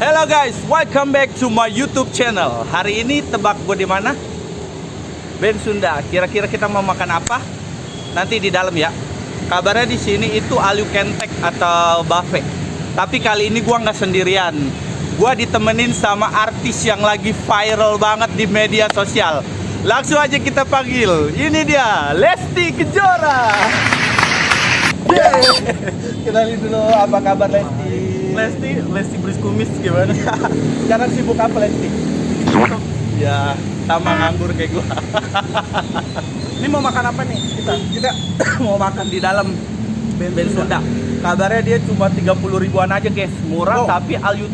Hello guys, welcome back to my YouTube channel. Hari ini tebak gue di mana? Ben Sunda. Kira-kira kita mau makan apa? Nanti di dalam ya. Kabarnya di sini itu all you can take atau buffet. Tapi kali ini gue nggak sendirian. Gue ditemenin sama artis yang lagi viral banget di media sosial. Langsung aja kita panggil. Ini dia, Lesti Kejora. Yeay. Kenalin dulu, apa kabar Lesti? Lesti beris kumis gimana? Sekarang sibuk apa Lesti? Ya, sama nganggur kayak gua. Ini mau makan apa nih kita? Kita mau makan di dalam Ben Sunda. Kabarnya dia cuma 30 ribuan aja guys, murah. Wow. Tapi all you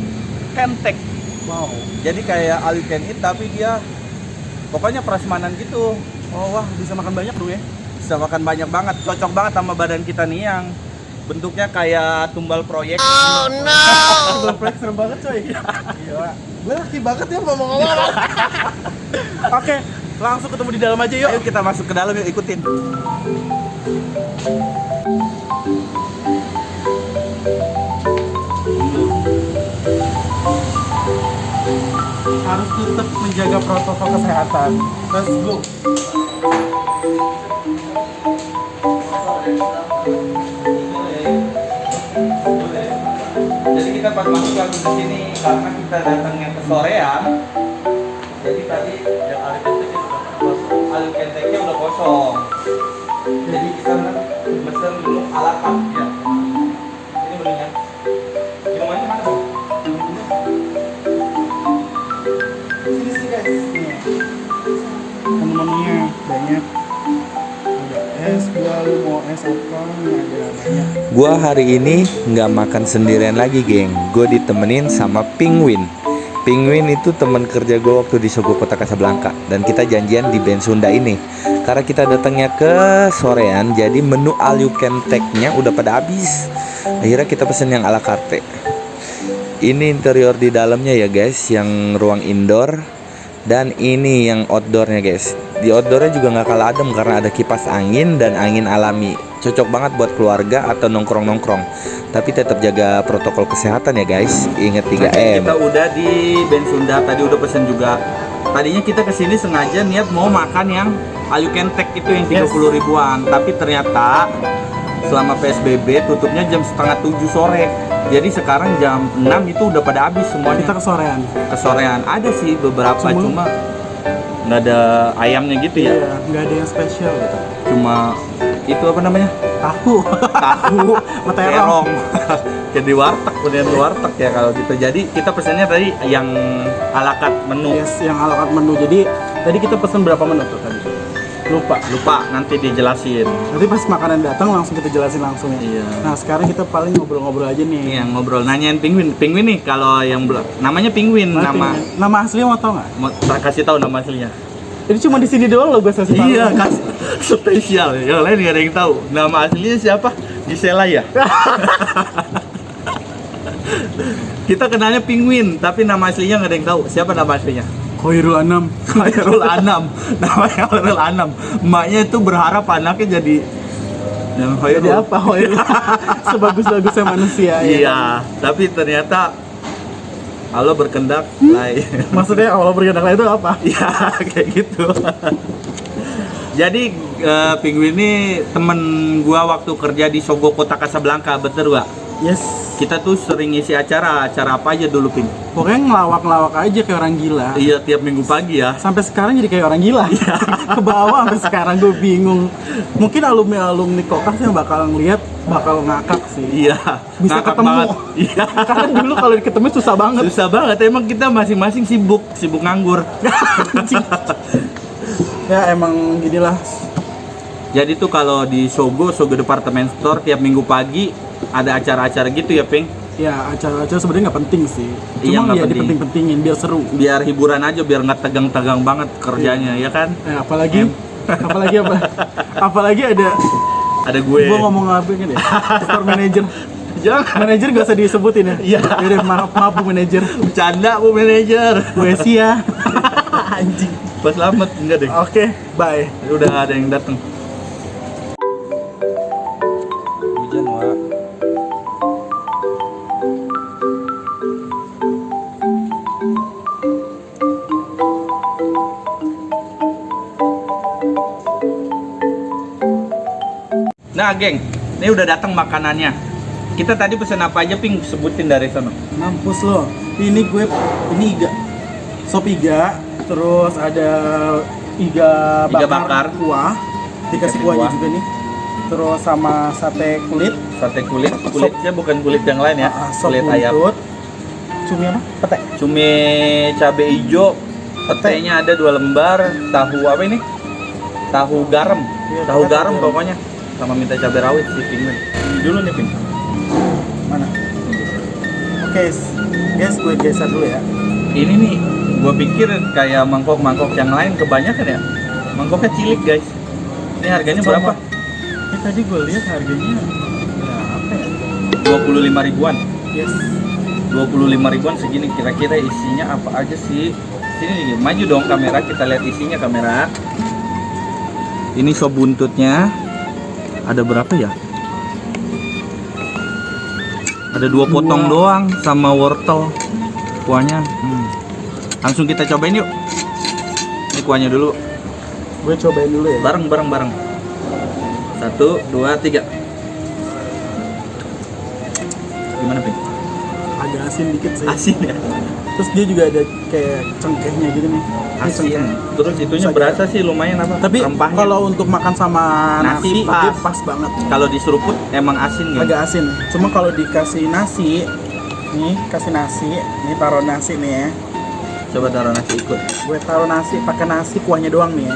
can take. Wow. Jadi kayak all you can eat tapi dia pokoknya prasmanan gitu. Oh wah, bisa makan banyak dong ya? Bisa makan banyak banget, cocok banget sama badan kita nih yang bentuknya kayak tumbal proyek. Oh no. Udah flex serem banget coy. Gila. Gue laki banget ya ngomong-ngomong. Oke, langsung ketemu di dalam aja yuk. Ayo kita masuk ke dalam yuk, ikutin. Harus tetap menjaga protokol kesehatan. Let's go. Jadi kita pas masuk lagi ke sini karena kita datangnya ke sorean. Jadi tadi yang alkenteknya udah kosong. Jadi kita mesen dulu ala carte ya. Ini menunya. Minumannya mana Bang? Sini guys. Menu-menunya banyak. Ada es, lu mau es apa? Ada banyak. Gua hari ini nggak makan sendirian lagi, geng. Gue ditemenin sama Penguin. Penguin itu teman kerja gue waktu di Sogo Kota Kasablanka. Dan kita janjian di Ben Sunda ini. Karena kita datangnya ke sorean, jadi menu all you can take-nya udah pada habis. Akhirnya kita pesen yang ala carte. Ini interior di dalamnya ya guys, yang ruang indoor. Dan ini yang outdoornya guys. Di outdoornya juga nggak kalah adem karena ada kipas angin dan angin alami. Cocok banget buat keluarga atau nongkrong-nongkrong. Tapi tetap jaga protokol kesehatan ya guys. Ingat 3M. Kita udah di Ben Sunda, tadi udah pesen juga. Tadinya kita kesini sengaja niat mau makan yang all you can take itu yang 30 ribuan. Tapi ternyata selama PSBB tutupnya jam setengah 7 sore. Jadi sekarang jam 6 itu udah pada habis semuanya. Kita kesorean. Kesorean ada sih beberapa, cuma nggak ada ayamnya gitu ya. Iya, nggak ada yang spesial gitu. Cuma itu apa namanya? Tahu. Tahu, Terong. terong. Jadi warteg, kemudian warteg ya kalau gitu. Jadi kita pesannya tadi yang ala carte menu. Yes, yang ala carte menu. Jadi tadi kita pesen berapa menu tuh tadi? Lupa. Nanti dijelasin. Nanti pas makanan datang langsung kita jelasin langsung ya. Iya. Nah sekarang kita paling ngobrol-ngobrol aja nih. Yang ngobrol nanyain Penguin nih kalau yang namanya Penguin, nama Nama aslinya mau tau nggak? mau kasih tahu nama aslinya. Ini cuma di sini doang loh gue kasih tahu. Iya kan, spesial. Yang lain nggak ada yang tahu. Nama aslinya siapa? Gisela ya. Kita kenalnya Penguin, tapi nama aslinya nggak ada yang tahu. Siapa nama aslinya? Khairul Anam. Khairul Anam. Namanya Khairul Anam. Emaknya itu berharap anaknya jadi yang Khairul. Jadi apa Khairul? Sebagus-bagusnya manusia ya. Iya, tapi ternyata Allah berkendak lain. Maksudnya Allah berkehendak lain itu apa? Iya, kayak gitu. Jadi Penguin ini temen gua waktu kerja di Sogo Kota Kasablanka, bener gak? Yes. Kita tuh sering ngisi acara apa aja dulu, Ping? Pokoknya ngelawak-ngelawak aja kayak orang gila. Iya, tiap minggu pagi ya. Sampai sekarang jadi kayak orang gila. Ke bawah sampai sekarang gue bingung. Mungkin alumni Kokas yang bakal ngeliat bakal ngakak sih. Iya. Bisa ngakak ketemu. banget. Iya. Karena dulu kalau ketemu susah banget. Susah banget, emang kita masing-masing sibuk nganggur. Ya emang ginilah. Jadi tuh kalau di Sogo Department Store tiap minggu pagi ada acara-acara gitu ya, Ping? Ya acara-acara sebenarnya nggak penting sih. Iya, Cuma nggak ya penting. dipenting-pentingin biar seru. Biar hiburan aja, biar nggak tegang-tegang banget kerjanya, ya kan? Apalagi apalagi Ada gue. Gua ngomong apa kan ya? Store manager. Jangan. Manajer gak usah disebutin ya? Iya. Yaudah, maaf Bu manajer. Bercanda Bu manajer. Bu Esi ya. Anjing. Pas selamat enggak deh. Oke, bye. Udah nggak ada yang datang. Hujan, Wak. Nah, geng, ini udah datang makanannya. Kita tadi pesan apa aja, Ping? Sebutin dari sana. Mampus lo. Ini iga. Sop iga, terus ada iga bakar kuah. Dikasih Dikasih kuahnya kuah. juga nih. Terus sama sate kulit, Sate kulit, kulitnya bukan kulit yang lain ya. sop Kulit ayam. buntut. Cumi apa? Pete. Cumi cabe hijau, petenya ada 2 lembar, tahu apa ini? Tahu garam. Iya, Tahu tahu garam garam. pokoknya. Sama minta cabai rawit sih, Ping. Ini dulu nih, Ping. Mana? Oke, guys, gue geser dulu ya. Ini nih, gua pikir kayak mangkok-mangkok yang lain kebanyakan ya. Mangkoknya cilik, guys. Ini harganya Cuma- berapa? Ini tadi gue lihat harganya apa ya? 25 ribuan. Yes. 25 ribuan segini, kira-kira isinya apa aja sih? Sini nih, maju dong kamera, kita lihat isinya kamera. Ini sop buntutnya. Ada berapa ya? Ada 2 potong doang sama wortel kuahnya. Langsung kita cobain yuk. Ini kuahnya dulu. Gue cobain dulu ya. Bareng. 1, 2, 3. Gimana, Ping? Agak asin dikit sih. Asin ya? Terus dia juga ada kayak cengkehnya gitu nih. Ini Asin. cengkeh. Terus itunya Terus berasa sih lumayan apa? Tapi rempahnya. kalau untuk makan sama Nasi nasi, pas. dia pas banget. Kalau diseruput emang asin ya? Agak asin. Cuma kalau dikasih nasi, nih kasih nasi, nih taruh nasi nih ya. Coba taruh nasi ikut. Gue taruh nasi, pakai nasi kuahnya doang nih ya.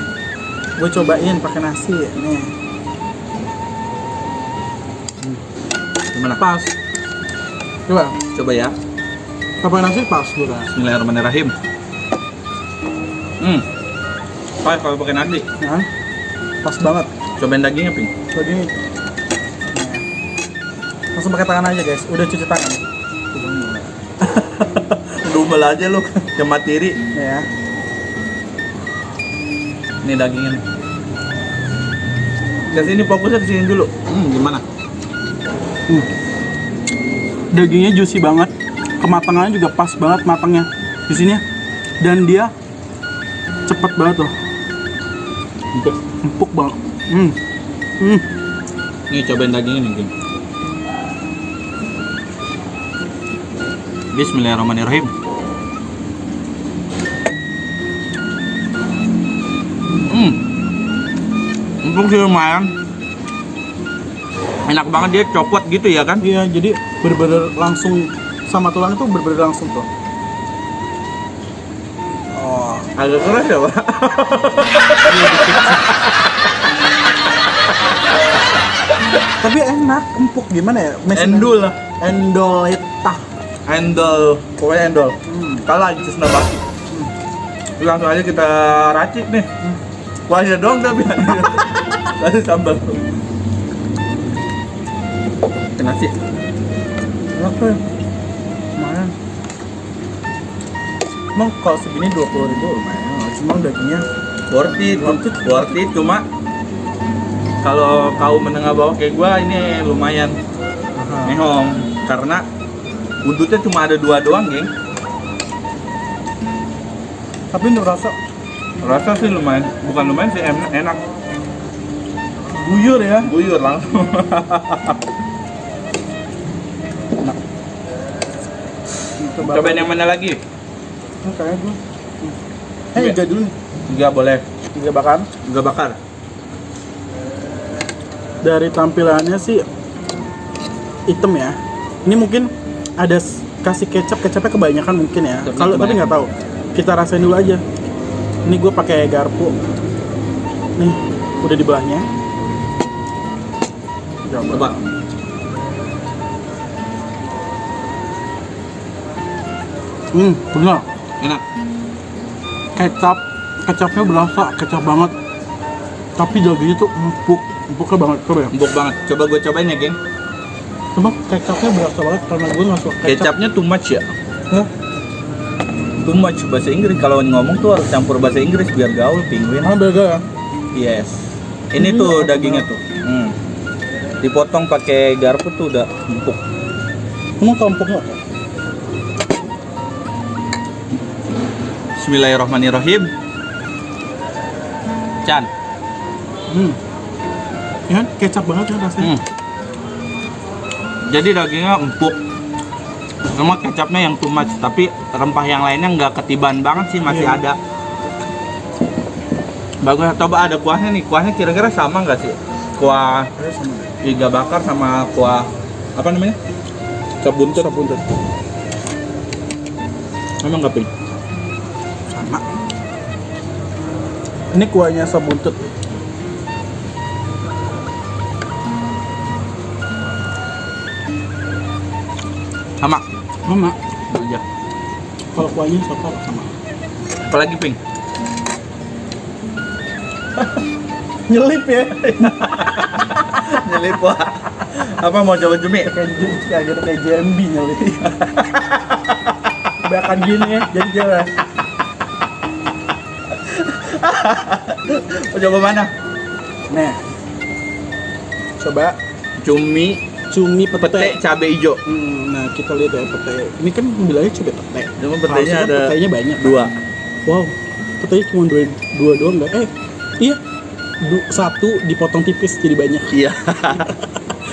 Gue cobain pakai nasi nih. Gimana? Pas. Coba. Coba ya. Pakai nasi pas gue kan. Bismillahirrahmanirrahim. Pas kalau pakai nasi. Ya. Pas banget. Cobain dagingnya, Ping. Lagi nih. Langsung pakai tangan aja guys. Udah cuci tangan. Dumel aja lu, kematiri. Ya. Ini dagingnya nih. Kesini fokusnya ke sini dulu. Gimana? Dagingnya juicy banget, kematangannya juga pas banget matangnya di sini, dan dia cepet banget loh, empuk banget. Nih cobain dagingnya nih, Ping. Bismillahirrahmanirrahim. Empuk sih lumayan. Enak banget, dia copot gitu ya kan? Iya, jadi bener-bener langsung sama tulang itu bener-bener langsung tuh. Oh, Agak keras ya, Pak? tapi enak, empuk gimana ya? Endul lah. Endolita. Endol, pokoknya endol. Kalah aja Nabaki. Langsung aja kita racik nih. Kuahnya doang tapi kasih sambal. Ke nasi. Enak tuh. Lumayan. Emang kalau segini 20.000 lumayan, cuma dagingnya Worth it, cuma kalau kau menengah bawah kayak gua ini lumayan mehong karena buntutnya cuma ada 2 doang, geng. tapi untuk Rasa sih lumayan, bukan lumayan sih, enak. guyur ya. Guyur langsung. Cobain yang mana lagi? Kayaknya gue. Iga dulu nih. Iga boleh. Iga bakar. Iga bakar. Dari tampilannya sih hitam ya. Ini mungkin ada kasih kecapnya kebanyakan mungkin ya. Kecapnya Kalau tapi kebanyakan. nggak tahu. Kita rasain dulu aja. Ini gue pakai garpu. Nih, udah di belahnya. Coba. Benar. Enak. Kecapnya berasa kecap banget. Tapi dagingnya tuh empuknya banget. Coba ya. Empuk banget. Coba gue cobain ya, geng. Coba kecapnya berasa banget karena gue nggak suka kecap. Kecapnya too much ya. Hah? Too much bahasa Inggris. Kalau ngomong tuh harus campur bahasa Inggris biar gaul, Penguin. Beda ya. Yes. Ini tuh dagingnya tuh. Dipotong pakai garpu tuh udah empuk. Emang tau empuknya? Bismillahirrahmanirrahim. Chan. Ya, kecap banget ya rasanya. Jadi dagingnya empuk. Cuma kecapnya yang too much, tapi rempah yang lainnya nggak ketiban banget sih, masih Iya. ada. Bagus. Coba ada kuahnya nih. Kuahnya kira-kira sama nggak sih? Kuah Kayak sama deh. iga bakar sama kuah apa namanya? Sop buntut. Sop buntut. Emang nggak Ping? Sama. Ini kuahnya sop buntut. Sama. Sama. Aja. Kalau kuahnya sop apa sama. Apalagi Ping? Nyelip ya. Nyelip wah. Apa mau coba cumi? Kayak JMB nyelip. Bahkan gini ya, jadi jelas. Mau coba mana? Nah, coba Cumi pete. pete cabe hijau. Nah, kita lihat ya pete. Ini kan bilangnya coba pete. Cuma petenya Harusnya kan ada petenya banyak. dua. Wow, petenya cuma dua doang nggak? Iya, satu dipotong tipis jadi banyak. Iya.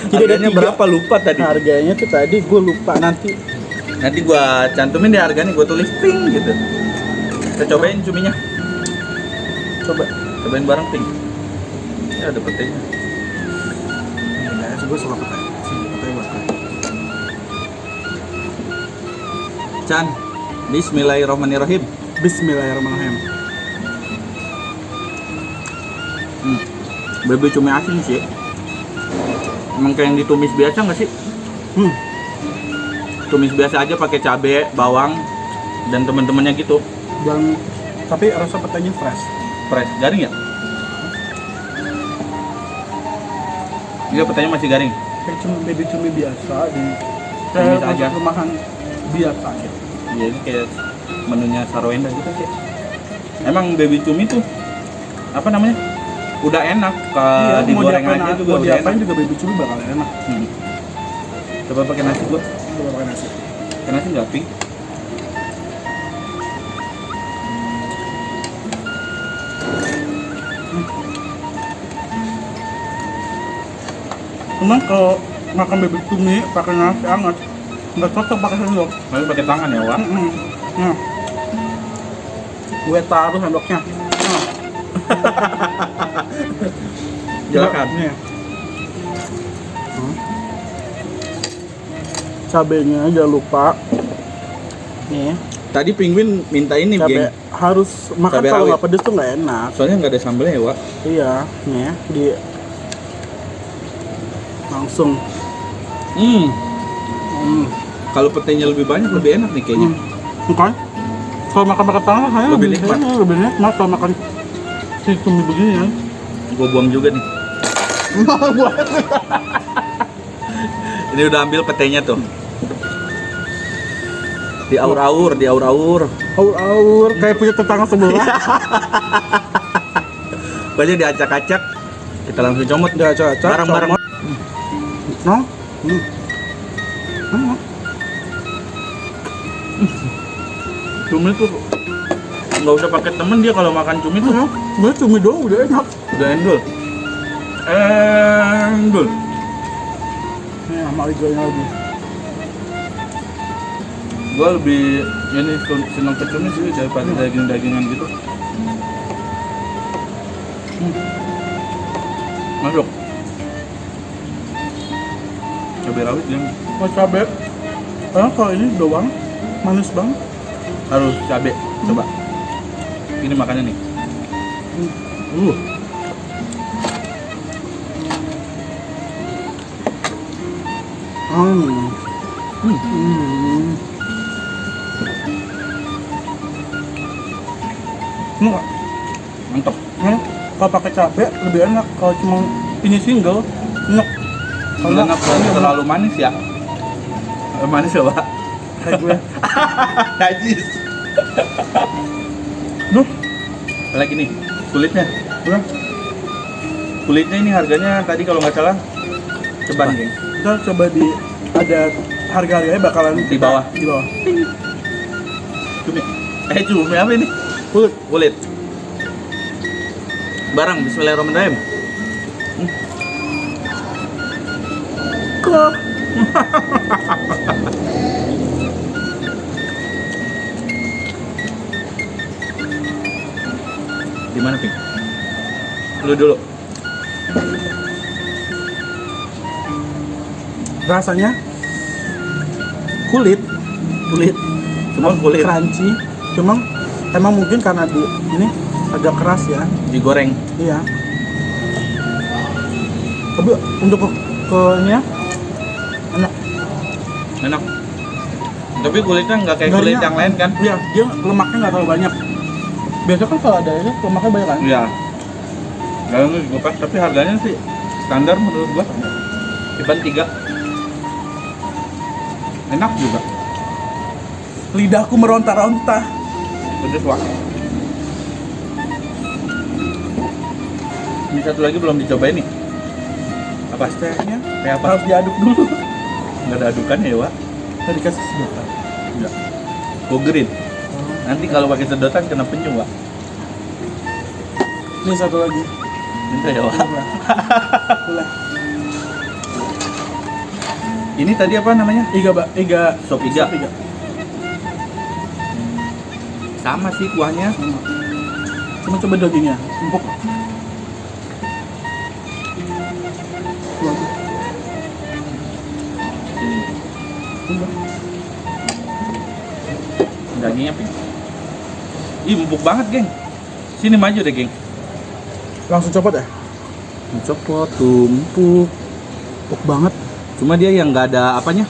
Jadi ada Harganya tiga. berapa lupa tadi? Harganya tuh tadi gue lupa nanti. Nanti gua cantumin deh harganya, gua tulis ping gitu. Kita cobain cuminya. Coba. Cobain bareng ping. Ya ada petenya. Ya guys, gue suka pete. Sini pete gue suka. Chan. Bismillahirrahmanirrahim. Bismillahirrahmanirrahim. Bebek cumi asin sih. Emang kayak yang ditumis biasa nggak sih? Tumis biasa aja pakai cabe, bawang, dan teman-temannya gitu. Dan tapi rasa petenya fresh. Fresh, garing ya? Iya, petanya masih garing. Kayak cumi biasa di Tumis aja. rumahan biasa ya. Iya, ini kayak menunya Sarwenda gitu sih. Emang baby cumi tuh apa namanya? Udah enak digoreng aja juga mau udah diapain enak. juga baby cumi bakal enak. Coba pakai nasi gua. Coba pakai nasi. Pakai nasi nggak pink? Emang kalau makan baby cumi pakai nasi hangat nggak cocok pakai sendok. Tapi pakai tangan ya, Wak. Nah, gue taruh sendoknya. Nah. Silakan. Nih. Cabenya jangan lupa. Nih, Tadi penguin minta ini, cabe geng. harus makan Cabai kalau rawit. nggak pedes tuh nggak enak. Soalnya nggak ada sambelnya ya, Wak. Iya, nih di langsung. Kalau petenya lebih banyak lebih enak nih kayaknya. Bukan? Kalau makan pakai tangan saya Lebih nikmat. lebih nikmat kalau makan si cumi begini ya. Gue buang juga nih. Ini udah ambil petenya tuh. Diaur-aur. Aur kayak punya tetangga sebelah. Pokoknya diacak-acak. Kita langsung comot. Diacak-acak, Bareng-bareng. No? Cumi tuh nggak usah pakai temen dia kalau makan cumi tuh. Gue cumi doang udah enak. Udah endul. Endul. Nih sama liganya lagi. Gue lebih ini seneng ke cumi sih daripada daging-dagingan gitu. Masuk. Cabai rawit yang Oh cabe. Kalau ini doang manis banget. harus cabai. Coba. Ini makannya nih. Enggak. Mantap. Kalau pakai cabe lebih enak. Kalau cuma ini single, enak. Kalau nggak terlalu manis ya. Manis ya, Pak? Kayak gue. Najis. Duh, Lagi nih, kulitnya. udah. Kulitnya ini harganya tadi kalau nggak salah ceban, geng. Kita coba di ada harga-harganya bakalan Di bawah. Di bawah. Cumi. Cumi apa ini? Kulit. Barang Bismillahirrahmanirrahim. kok. Gimana, Ping? Lu dulu. Rasanya kulit Cuma kulit crunchy, cuma emang mungkin karena ini agak keras ya. digoreng. Iya. Tapi untuk ke ini ya enak. Enak. Tapi kulitnya nggak kayak kulit Garingnya- yang lain kan? Iya, dia lemaknya nggak terlalu banyak. Biasa kan kalau ada ini lemaknya banyak kan? Iya. Dalamnya juga pas, tapi harganya sih standar menurut gua. Tiban 3. Enak juga. Lidahku meronta-ronta. Pedes wah. Ini satu lagi belum dicobain nih. Apa? Tehnya Kayak apa? harus diaduk dulu. Nggak ada adukan ya, Wak? Tadi dikasih sedotan. Enggak. Gogerin. Nanti kalau pakai sedotan kena penyu, Wak. Ini satu lagi. Minta ya, Wak. Boleh. Ini tadi apa namanya? Iga Sop iga. Sama sih kuahnya. Cuma coba dagingnya, empuk. Dagingnya Ping. Ih, empuk banget, geng. Sini maju deh, geng. Langsung copot ya? Copot, tumpuk. Empuk banget. Cuma dia yang nggak ada apanya,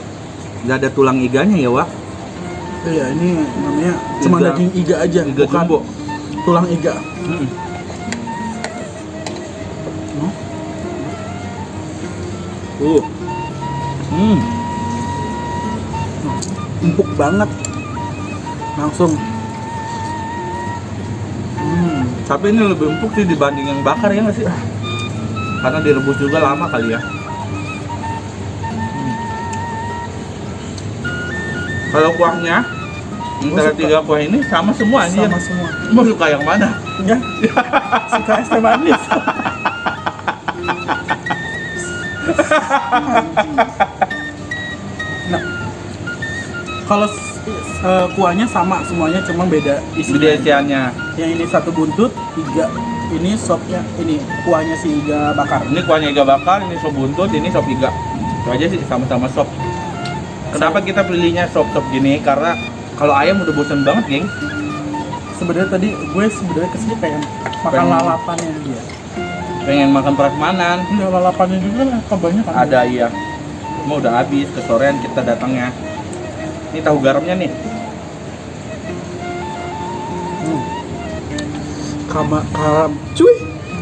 nggak ada tulang iganya ya, Wak. Iya, ini namanya cuma Iga. daging iga aja, Iga bukan jumbo. tulang iga. Mm-mm. Hmm. Hmm. Empuk banget. Langsung. Tapi ini lebih empuk sih dibanding yang bakar ya nggak sih? Karena direbus juga lama kali ya. Kalau kuahnya, antara suka. 3 kuah ini sama semua anjir. Sama semua. Mau suka yang mana? Ya. Suka es teh manis. Nah, kalau kuahnya sama semuanya, cuma beda isinya. Gede isiannya. Yang ini satu buntut, iga. Ini sopnya, ini kuahnya si iga bakar. Ini kuahnya iga bakar, ini sop buntut, ini sop iga. Itu aja sih, sama-sama sop. Kenapa kita pilihnya sop-sop gini? Karena kalau ayam udah bosan banget, geng. Sebenarnya tadi gue kesini pengen makan Pengen. lalapannya dia. Pengen makan prasmanan. Enggak, lalapannya juga lah, kebanyakan. Ada iya. Cuma udah habis, ke sorean kita datangnya. Ini tahu garamnya nih. Cuy,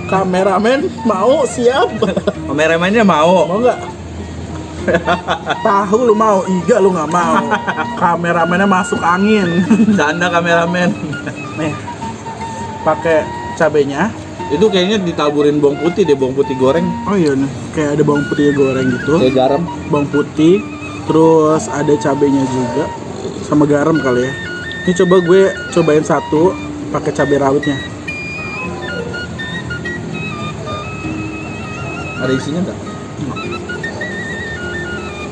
kameramen mau siap? Kameramennya mau. Mau nggak? Tahu lu mau, iga lu nggak mau. Kameramennya masuk angin. Canda kameramen. Nih, pakai cabenya. Itu kayaknya ditaburin bawang putih deh, bawang putih goreng. Oh iya nih, kayak ada bawang putih goreng gitu. Kayak garam. Bawang putih, terus ada cabenya juga, sama garam kali ya. Ini coba gue cobain satu pakai cabai rawitnya. Ada isinya nggak?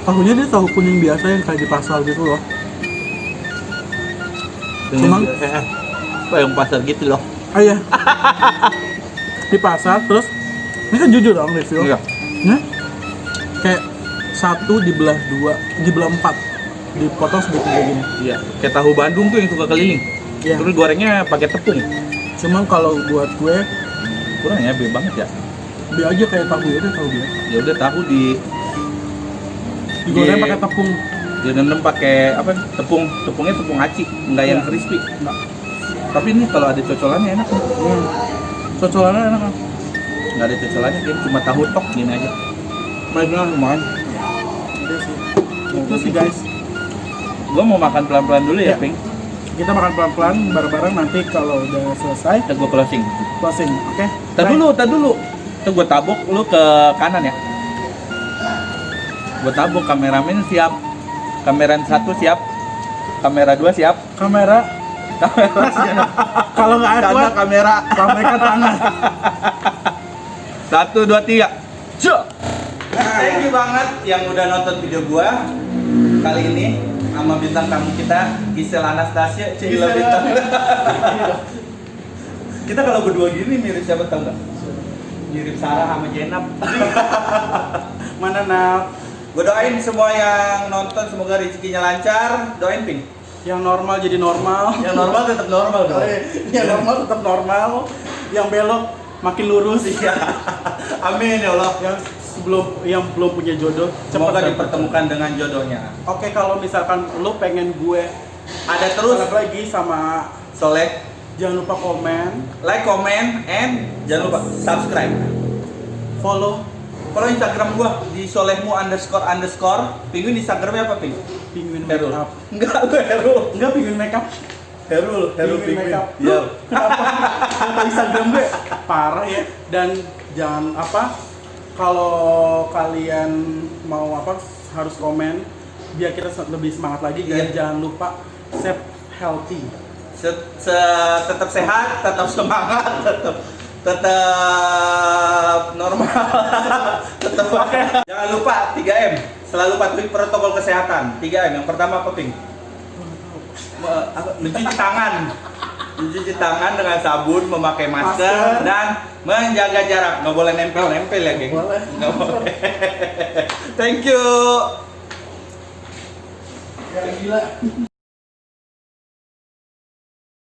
Tahunya dia tahu kuning biasa yang kayak di pasar gitu loh. Cuman- apa yang pasar gitu loh? Ah iya. Di pasar terus ini kan jujur dong review. Iya. Nah, kayak satu dibelah dua, dibelah empat, dipotong sedikit kayak gini. Iya. Kayak tahu Bandung tuh yang suka keliling. Iya. Terus gorengnya pakai tepung. Cuman kalau buat gue, Kurang ya, beda banget ya. dia aja kayak tahu ya, tahu dia. Ya udah tahu Digoreng Iya. pakai tepung. direndam pakai apa? Tepungnya tepung aci, nggak yang Iya. crispy. Enggak. Tapi ini kalau ada cocolannya enak nih. Cocolannya enak kan? Nggak ada cocolannya, dia cuma tahu tok gini aja. Maksudnya lumayan. Udah sih. Itu sih guys. Gua mau makan pelan-pelan dulu ya, Iya. Ping. Kita makan pelan-pelan bareng-bareng, nanti kalau udah selesai Kita gua closing. closing, oke? Tar dulu. Tuh gua tabok lu ke kanan ya. Gua tabok, kameramen siap. Kamera 1 siap. Kamera 2 siap. Kamera. Kalau nggak Canda kuat, kamera. sampaikan tangan. 1 2 3. Cuk. thank you banget yang udah nonton video gua kali ini sama bintang tamu kita Gisel Anastasia. Cila bintang. Kita kalau berdua gini mirip siapa tau nggak? Mirip Sarah sama Jenab. Mana Nap? Gue doain semua yang nonton semoga rezekinya lancar. Doain Ping. Yang normal jadi normal. Yang normal tetap normal dong. Yang normal tetap normal. Yang belok makin lurus. Iya. Amin ya Allah. Yang belum punya jodoh Semoga cepat dipertemukan dengan jodohnya. Oke, kalau misalkan lo pengen gue Ada terus collab lagi sama, Solek, jangan lupa komen, like, comment, and jangan lupa subscribe. follow Follow Instagram gua di solehmu __. Penguin Instagramnya apa Ping? Penguin Herul. Makeup. Enggak, gue Herul. Enggak, Penguin Makeup. Herul Penguin Makeup. Iya. Kenapa? Kenapa Instagram gue parah ya. Dan jangan kalau kalian mau harus komen biar kita lebih semangat lagi. Dan Iya. jangan lupa save healthy. Tetap sehat, tetap semangat, tetap normal. Tetap Jangan lupa 3M. Selalu patuhi protokol kesehatan. 3M. Yang pertama apa, Ping? Mencuci tangan. Mencuci tangan dengan sabun, memakai masker, dan menjaga jarak. Nggak boleh nempel-nempel ya, geng. Boleh. Nggak boleh. Thank you. Gila.